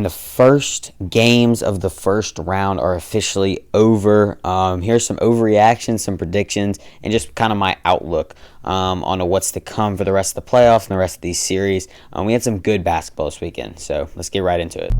The first games of the first round are officially over. Here's some overreactions, some predictions, and just kind of my outlook on what's to come for the rest of the playoffs and the rest of these series. We had some good basketball this weekend, so let's get right into it.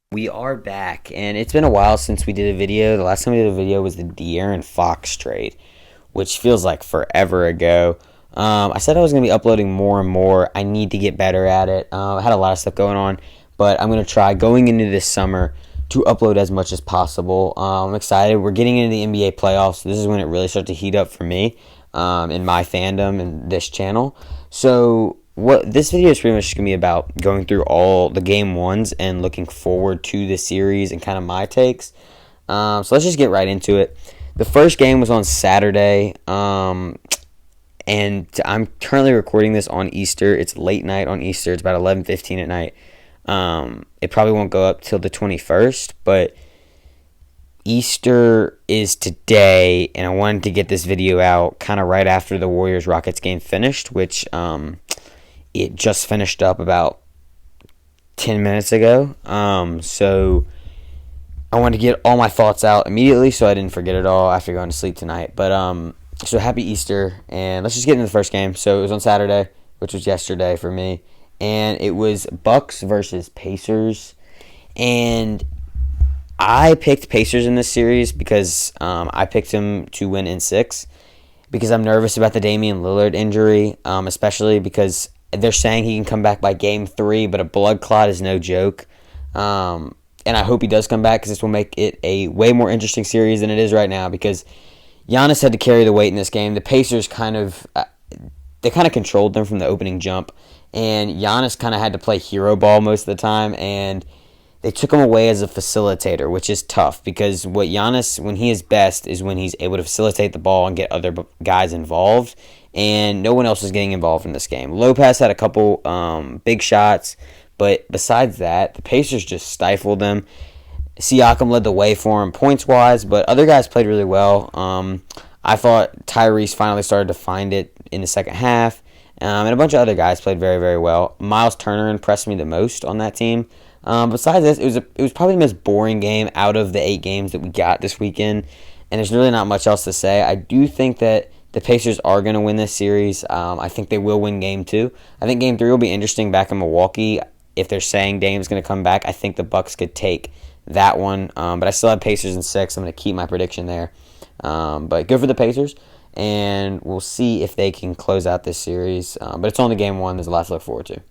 We are back, and it's been a while since we did a video. The last time we did a video was the De'Aaron Fox trade, which feels like forever ago. I said I was going to be uploading more and more. I need to get better at it. I had a lot of stuff going on, but I'm going to try going into this summer to upload as much as possible. I'm excited. We're getting into the NBA playoffs. This is when it really starts to heat up for me in my fandom and this channel. So what this video is pretty much going to be about going through all the game ones and looking forward to the series and kind of my takes. So let's just get right into it. The first game was on Saturday, and I'm currently recording this on Easter. It's late night on Easter. It's about 11:15 at night. It probably won't go up till the 21st, but Easter is today, and I wanted to get this video out kind of right after the Warriors-Rockets game finished, which it just finished up about 10 minutes ago. So I wanted to get all my thoughts out immediately so I didn't forget it all after going to sleep tonight. But so happy Easter, and let's just get into the first game. So it was on Saturday, which was yesterday for me, and it was Bucks versus Pacers. And I picked Pacers in this series because I picked them to win in 6 because I'm nervous about the Damian Lillard injury, especially because they're saying he can come back by game 3, but a blood clot is no joke. And I hope he does come back because this will make it a way more interesting series than it is right now because Giannis had to carry the weight in this game. The Pacers kind of controlled them from the opening jump, and Giannis kind of had to play hero ball most of the time, and they took him away as a facilitator, which is tough because what Giannis, when he is best, is when he's able to facilitate the ball and get other guys involved, and no one else is getting involved in this game. Lopez had a couple big shots, but besides that, the Pacers just stifled them. Siakam led the way for him points-wise, but other guys played really well. I thought Tyrese finally started to find it in the second half, and a bunch of other guys played very, very well. Miles Turner impressed me the most on that team. Besides this, it was probably the most boring game out of the 8 games that we got this weekend, and there's really not much else to say. I do think that the Pacers are going to win this series. I think they will win Game 2. I think Game 3 will be interesting back in Milwaukee. If they're saying Dame's going to come back, I think the Bucks could take that one. But I still have Pacers in 6. I'm going to keep my prediction there. But good for the Pacers, and we'll see if they can close out this series. But it's only Game 1. There's a lot to look forward to.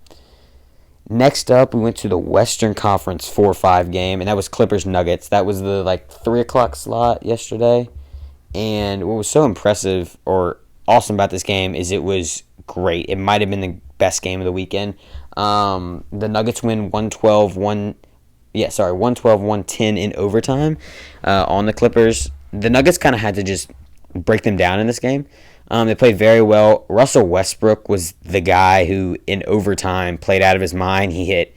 Next up, we went to the Western Conference 4-5 game, and that was Clippers-Nuggets. That was the 3 o'clock slot yesterday. And what was so impressive or awesome about this game is it was great. It might have been the best game of the weekend. The Nuggets win 112-110 in overtime on the Clippers. The Nuggets kind of had to just break them down in this game. They played very well. Russell Westbrook was the guy who, in overtime, played out of his mind. He hit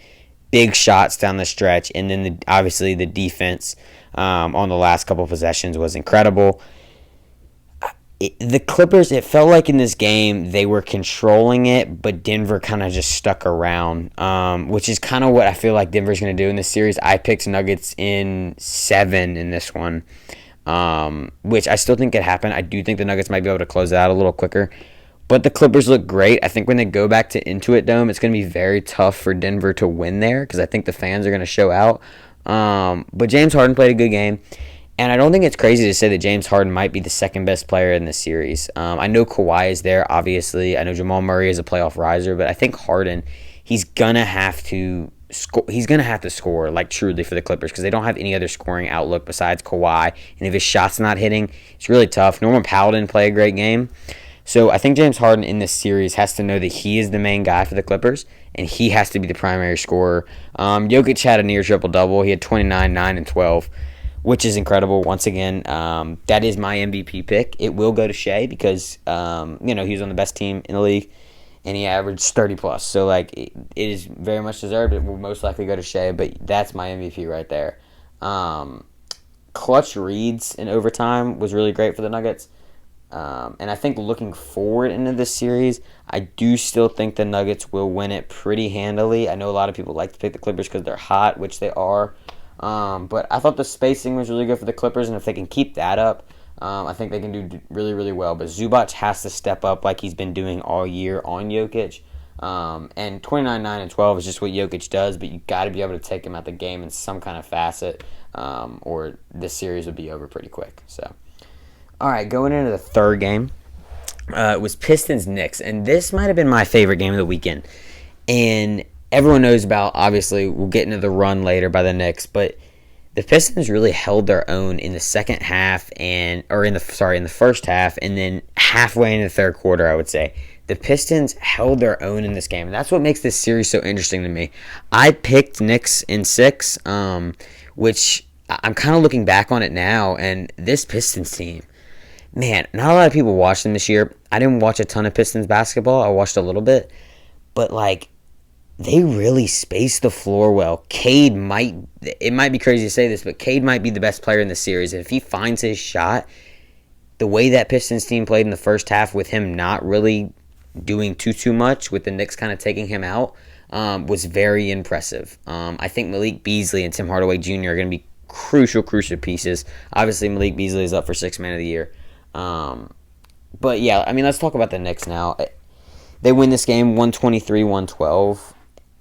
big shots down the stretch, and then obviously the defense on the last couple of possessions was incredible. The Clippers, it felt like in this game they were controlling it, but Denver kind of just stuck around, which is kind of what I feel like Denver's going to do in this series. I picked Nuggets in 7 in this one, which I still think could happen. I do think the Nuggets might be able to close it out a little quicker, but the Clippers look great. I think when they go back to Intuit Dome, it's going to be very tough for Denver to win there because I think the fans are going to show out. But James Harden played a good game. And I don't think it's crazy to say that James Harden might be the second best player in this series. I know Kawhi is there, obviously. I know Jamal Murray is a playoff riser, but I think Harden, he's gonna have to score. He's gonna have to score truly for the Clippers because they don't have any other scoring outlook besides Kawhi. And if his shot's not hitting, it's really tough. Norman Powell didn't play a great game, so I think James Harden in this series has to know that he is the main guy for the Clippers, and he has to be the primary scorer. Jokic had a near triple double. He had 29, 9, and 12. which is incredible. Once again, that is my MVP pick. It will go to Shea because, he was on the best team in the league, and he averaged 30 plus. So, like, it is very much deserved. It will most likely go to Shea, but that's my MVP right there. Clutch reads in overtime was really great for the Nuggets. And I think looking forward into this series, I do still think the Nuggets will win it pretty handily. I know a lot of people like to pick the Clippers because they're hot, which they are. But I thought the spacing was really good for the Clippers, and if they can keep that up, I think they can do really, really well. But Zubac has to step up like he's been doing all year on Jokic. And 29, 9, and 12 is just what Jokic does, but you got to be able to take him out the game in some kind of facet, or this series would be over pretty quick. So, all right, going into the third game, it was Pistons-Knicks, and this might have been my favorite game of the weekend. And everyone knows about, obviously, we'll get into the run later by the Knicks, but the Pistons really held their own in the second half in the first half, and then halfway into the third quarter, I would say. The Pistons held their own in this game, and that's what makes this series so interesting to me. I picked Knicks in 6, which I'm kind of looking back on it now, and this Pistons team, man, not a lot of people watched them this year. I didn't watch a ton of Pistons basketball. I watched a little bit, but, like, they really spaced the floor well. Cade it might be crazy to say this, but Cade might be the best player in the series. And if he finds his shot, the way that Pistons team played in the first half with him not really doing too much, with the Knicks kind of taking him out, was very impressive. I think Malik Beasley and Tim Hardaway Jr. are going to be crucial pieces. Obviously, Malik Beasley is up for 6th man of the year. But, yeah, I mean, let's talk about the Knicks now. They win this game 123-112.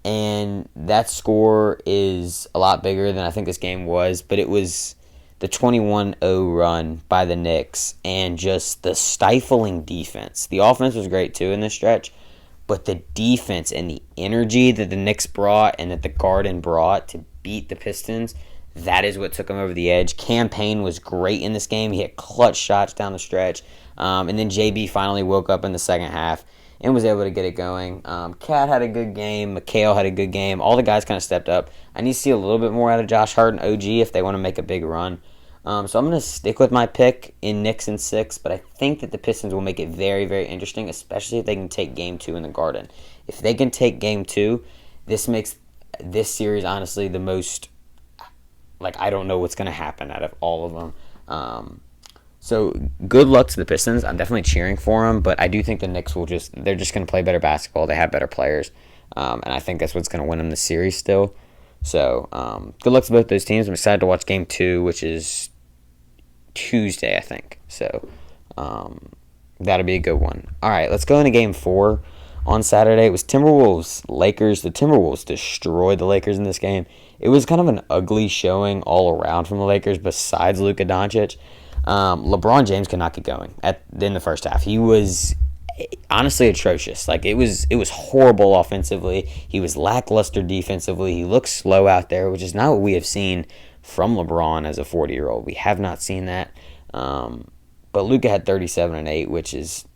And that score is a lot bigger than I think this game was. But it was the 21-0 run by the Knicks and just the stifling defense. The offense was great, too, in this stretch. But the defense and the energy that the Knicks brought and that the Garden brought to beat the Pistons, that is what took them over the edge. Cam Payne was great in this game. He had clutch shots down the stretch. And then JB finally woke up in the second half and was able to get it going. Cat had a good game. McHale had a good game. All the guys kind of stepped up. I need to see a little bit more out of Josh Hart and OG if they want to make a big run. So I'm going to stick with my pick in Knicks in 6, but I think that the Pistons will make it very, very interesting, especially if they can take Game 2 in the Garden. If they can take Game 2, this makes this series, honestly, the most, I don't know what's going to happen out of all of them. So good luck to the Pistons. I'm definitely cheering for them, but I do think the Knicks they're just going to play better basketball. They have better players, and I think that's what's going to win them the series still. So good luck to both those teams. I'm excited to watch Game 2, which is Tuesday, I think. So that'll be a good one. All right, let's go into Game 4 on Saturday. It was Timberwolves-Lakers. The Timberwolves destroyed the Lakers in this game. It was kind of an ugly showing all around from the Lakers besides Luka Doncic. LeBron James could not get going in the first half. He was honestly atrocious. It was horrible offensively. He was lackluster defensively. He looked slow out there, which is not what we have seen from LeBron as a 40-year-old. We have not seen that. But Luka had 37 and 8, which is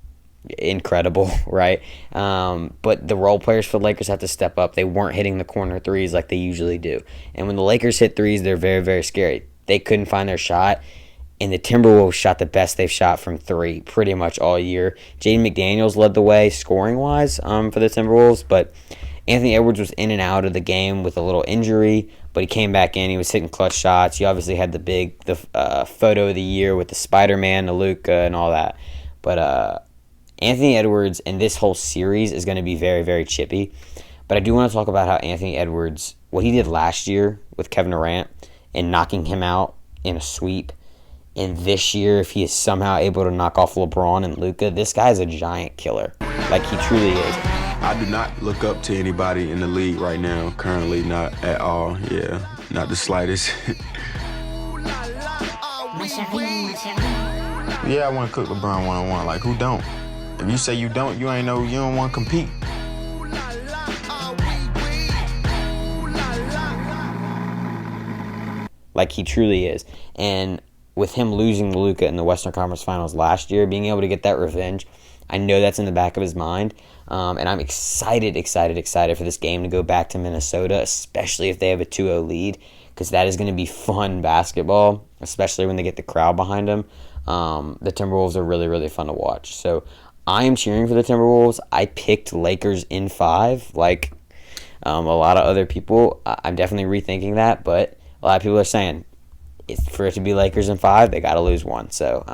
incredible, right? But the role players for the Lakers have to step up. They weren't hitting the corner threes like they usually do. And when the Lakers hit threes, they're very, very scary. They couldn't find their shot. And the Timberwolves shot the best they've shot from 3 pretty much all year. Jaden McDaniels led the way scoring-wise for the Timberwolves, but Anthony Edwards was in and out of the game with a little injury, but he came back in. He was hitting clutch shots. He obviously had the photo of the year with the Spider-Man, the Luka, and all that. But Anthony Edwards in this whole series is going to be very, very chippy. But I do want to talk about how Anthony Edwards, what he did last year with Kevin Durant and knocking him out in a sweep, and this year, if he is somehow able to knock off LeBron and Luka, this guy is a giant killer. He truly is. I do not look up to anybody in the league right now. Currently, not at all. Yeah, not the slightest. Yeah, I want to cook LeBron one-on-one. Who don't? If you say you don't, you don't want to compete. He truly is. And with him losing to Luka in the Western Conference Finals last year, being able to get that revenge, I know that's in the back of his mind. And I'm excited for this game to go back to Minnesota, especially if they have a 2-0 lead. because that is going to be fun basketball, especially when they get the crowd behind them. The Timberwolves are really, really fun to watch. So I am cheering for the Timberwolves. I picked Lakers in 5, like a lot of other people. I'm definitely rethinking that, but a lot of people are saying for it to be Lakers in 5, they got to lose 1. So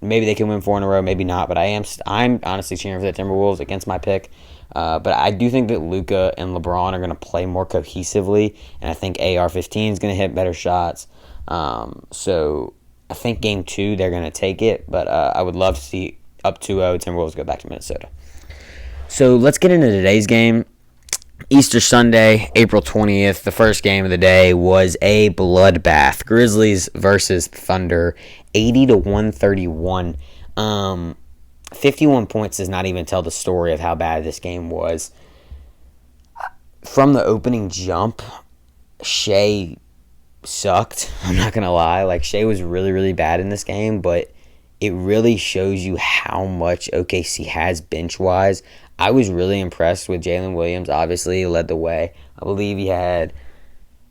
maybe they can win 4 in a row, maybe not. But I'm honestly cheering for the Timberwolves against my pick. But I do think that Luka and LeBron are going to play more cohesively, and I think AR-15 is going to hit better shots. So I think Game 2 they're going to take it, but I would love to see up 2-0 Timberwolves go back to Minnesota. So let's get into today's game. Easter Sunday, April 20th, the first game of the day was a bloodbath. Grizzlies versus Thunder, 80-131. 51 points does not even tell the story of how bad this game was. From the opening jump, Shea sucked. I'm not going to lie. Like, Shea was really, really bad in this game, but it really shows you how much OKC has bench-wise. I was really impressed with Jalen Williams. Obviously, he led the way. I believe he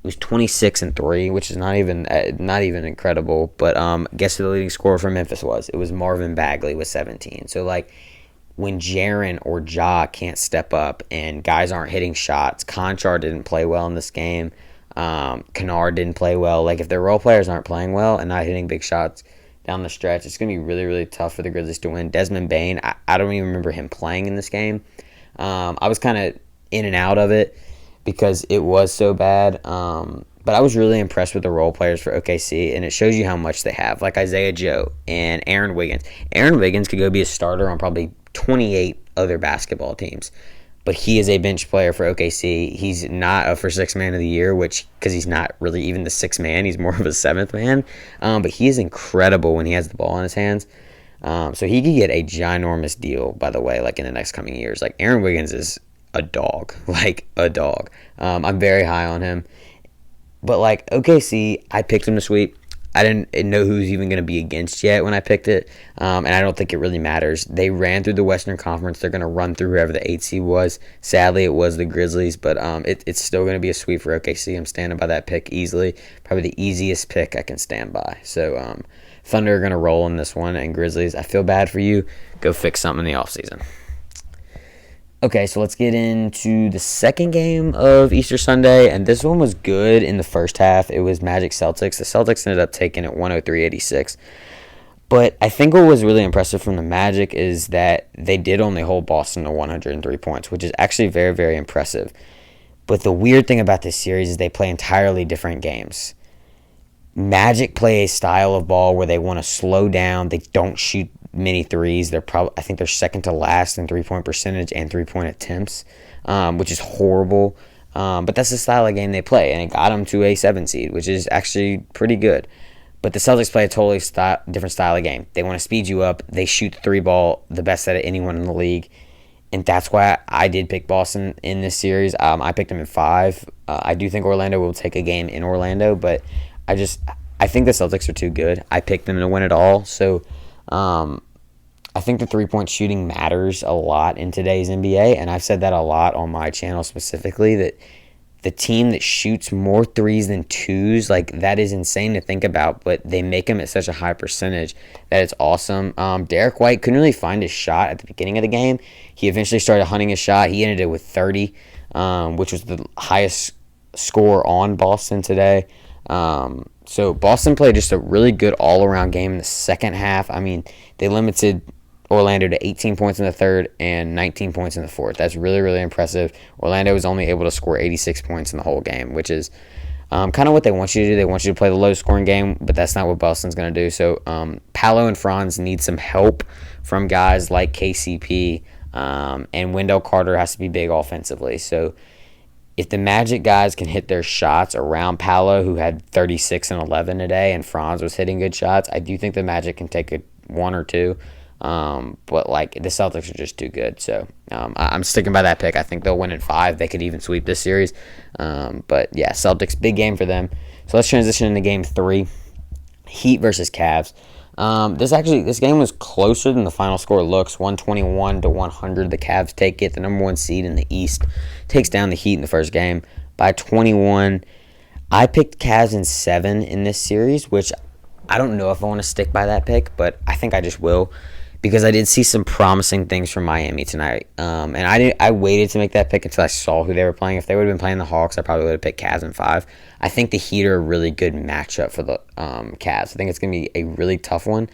was 26 and 3, which is not even incredible. But guess who the leading scorer for Memphis was? It was Marvin Bagley with 17. So like when Jaren or Ja can't step up and guys aren't hitting shots, Conchar didn't play well in this game. Kennard didn't play well. Like if their role players aren't playing well and not hitting big shots down the stretch, it's going to be really, really tough for the Grizzlies to win. Desmond Bane, I don't even remember him playing in this game. I was kind of in and out of it because it was so bad. But I was really impressed with the role players for OKC, and it shows you how much they have, like Isaiah Joe and Aaron Wiggins. Aaron Wiggins could go be a starter on probably 28 other basketball teams, but he is a bench player for OKC. He's not up for Sixth Man of the Year, because he's not really even the sixth man. He's more of a seventh man. But he is incredible when he has the ball in his hands. So he could get a ginormous deal, by the way, like in the next coming years. Like Aaron Wiggins is a dog, like a dog. I'm very high on him. But like OKC, I picked him to sweep. I didn't know who was even going to be against yet when I picked it, and I don't think it really matters. They ran through the Western Conference. They're going to run through whoever the 8 seed was. Sadly, it was the Grizzlies, but it's still going to be a sweep for OKC. I'm standing by that pick easily. Probably the easiest pick I can stand by. So Thunder are going to roll in this one, and Grizzlies, I feel bad for you. Go fix something in the offseason. Okay, so let's get into the second game of Easter Sunday, and this one was good in the first half. It was Magic Celtics. The Celtics ended up taking it 103-86. But I think what was really impressive from the Magic is that they did only hold Boston to 103 points, which is actually very, very impressive. But the weird thing about this series is they play entirely different games. Magic play a style of ball where they want to slow down. They don't shoot many threes. I think they're second to last in 3-point percentage and 3-point attempts, which is horrible. But that's the style of game they play, and it got them to a 7 seed, which is actually pretty good. But the Celtics play a totally different style of game. They want to speed you up. They shoot the 3-ball the best out of anyone in the league, and that's why I did pick Boston in this series. I picked them in 5. I do think Orlando will take a game in Orlando, but I think the Celtics are too good. I picked them to win it all, so I think the 3-point shooting matters a lot in today's NBA, and I've said that a lot on my channel specifically, that the team that shoots more threes than twos, like that is insane to think about, but they make them at such a high percentage that it's awesome. Derek White couldn't really find his shot at the beginning of the game. He eventually started hunting his shot. He ended it with 30, which was the highest score on Boston today. So Boston played just a really good all-around game in the second half. I mean, they limited Orlando to 18 points in the third and 19 points in the fourth. That's really, really impressive. Orlando was only able to score 86 points in the whole game, which is kind of what they want you to do. They want you to play the low-scoring game, but that's not what Boston's going to do. So Paolo and Franz need some help from guys like KCP, and Wendell Carter has to be big offensively. So if the Magic guys can hit their shots around Paolo, who had 36 and 11 today, and Franz was hitting good shots, I do think the Magic can take 1 or 2. But like the Celtics are just too good, so I'm sticking by that pick. I think they'll win in 5. They could even sweep this series. But yeah, Celtics, big game for them. So let's transition into game 3, Heat versus Cavs. This game was closer than the final score looks. 121-100. The Cavs take it. The number 1 seed in the East takes down the Heat in the first game by 21. I picked Cavs in 7 in this series, which I don't know if I want to stick by that pick, but I think I just will because I did see some promising things from Miami tonight. And I waited to make that pick until I saw who they were playing. If they would have been playing the Hawks, I probably would have picked Cavs in 5. I think the Heat are a really good matchup for the Cavs. I think it's going to be a really tough one.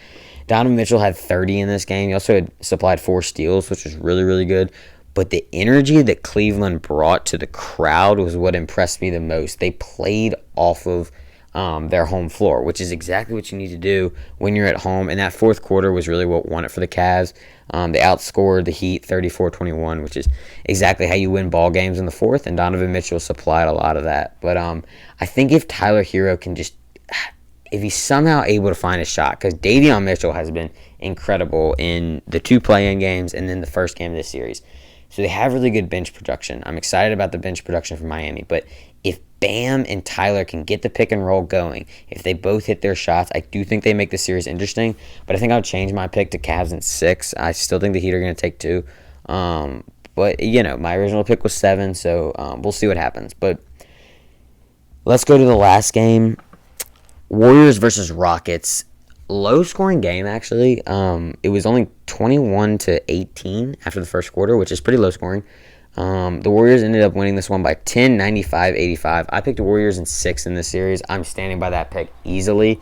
Donovan Mitchell had 30 in this game. He also had supplied 4 steals, which was really, really good. But the energy that Cleveland brought to the crowd was what impressed me the most. They played off of their home floor, which is exactly what you need to do when you're at home. And that fourth quarter was really what won it for the Cavs. They outscored the Heat 34-21, which is exactly how you win ball games in the fourth. And Donovan Mitchell supplied a lot of that. But I think if Tyler Hero can just, if he's somehow able to find a shot, because Davion Mitchell has been incredible in the 2 play-in games and then the first game of this series. So they have really good bench production. I'm excited about the bench production from Miami. But if Bam and Tyler can get the pick and roll going, if they both hit their shots, I do think they make the series interesting. But I think I'll change my pick to Cavs in 6. I still think the Heat are going to take 2. But, my original pick was 7, so we'll see what happens. But let's go to the last game. Warriors versus Rockets. Low-scoring game, actually. It was only 21-18 after the first quarter, which is pretty low-scoring. The Warriors ended up winning this one by 10, 95-85. I picked the Warriors in 6 in this series. I'm standing by that pick easily.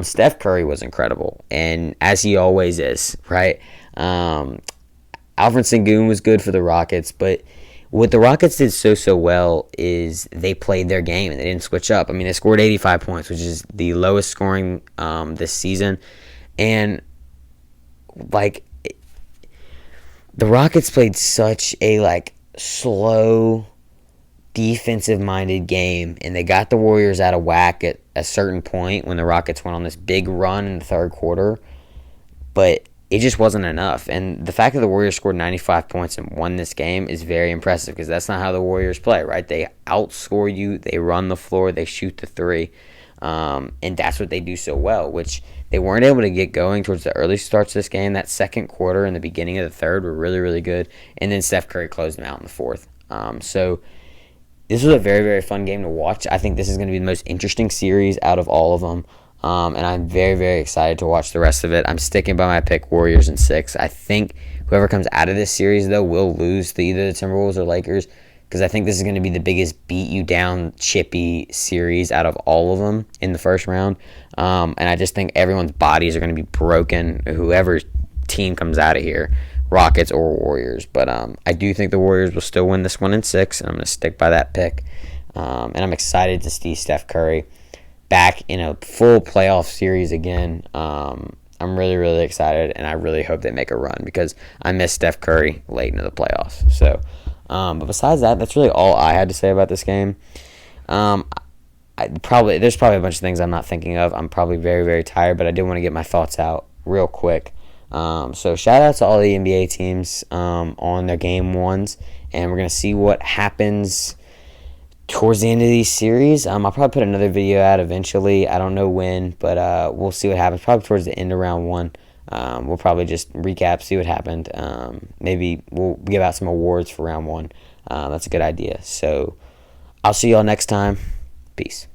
Steph Curry was incredible, and as he always is, right? Alfred Sengun was good for the Rockets, but what the Rockets did so well is they played their game and they didn't switch up. I mean, they scored 85 points, which is the lowest scoring this season. And, the Rockets played such a, slow, defensive-minded game, and they got the Warriors out of whack at a certain point when the Rockets went on this big run in the third quarter. But it just wasn't enough. And the fact that the Warriors scored 95 points and won this game is very impressive because that's not how the Warriors play, right? They outscore you, they run the floor, they shoot the 3, and that's what they do so well, which they weren't able to get going towards the early starts of this game. That second quarter and the beginning of the third were really, really good, and then Steph Curry closed them out in the fourth. So this was a very, very fun game to watch. I think this is going to be the most interesting series out of all of them. And I'm very, very excited to watch the rest of it. I'm sticking by my pick, Warriors in 6. I think whoever comes out of this series, though, will lose to either the Timberwolves or Lakers because I think this is going to be the biggest beat-you-down, chippy series out of all of them in the first round. And I just think everyone's bodies are going to be broken, whoever team comes out of here, Rockets or Warriors. But I do think the Warriors will still win this one in 6, and I'm going to stick by that pick. And I'm excited to see Steph Curry back in a full playoff series again. I'm really, really excited, and I really hope they make a run because I miss Steph Curry late into the playoffs. So, but besides that, that's really all I had to say about this game. There's probably a bunch of things I'm not thinking of. I'm probably very, very tired, but I did want to get my thoughts out real quick. So shout out to all the NBA teams on their game ones, and we're going to see what happens towards the end of these series. I'll probably put another video out eventually. I don't know when, but we'll see what happens. Probably towards the end of round 1. We'll probably just recap, see what happened. Maybe we'll give out some awards for round 1. That's a good idea. So I'll see y'all next time. Peace.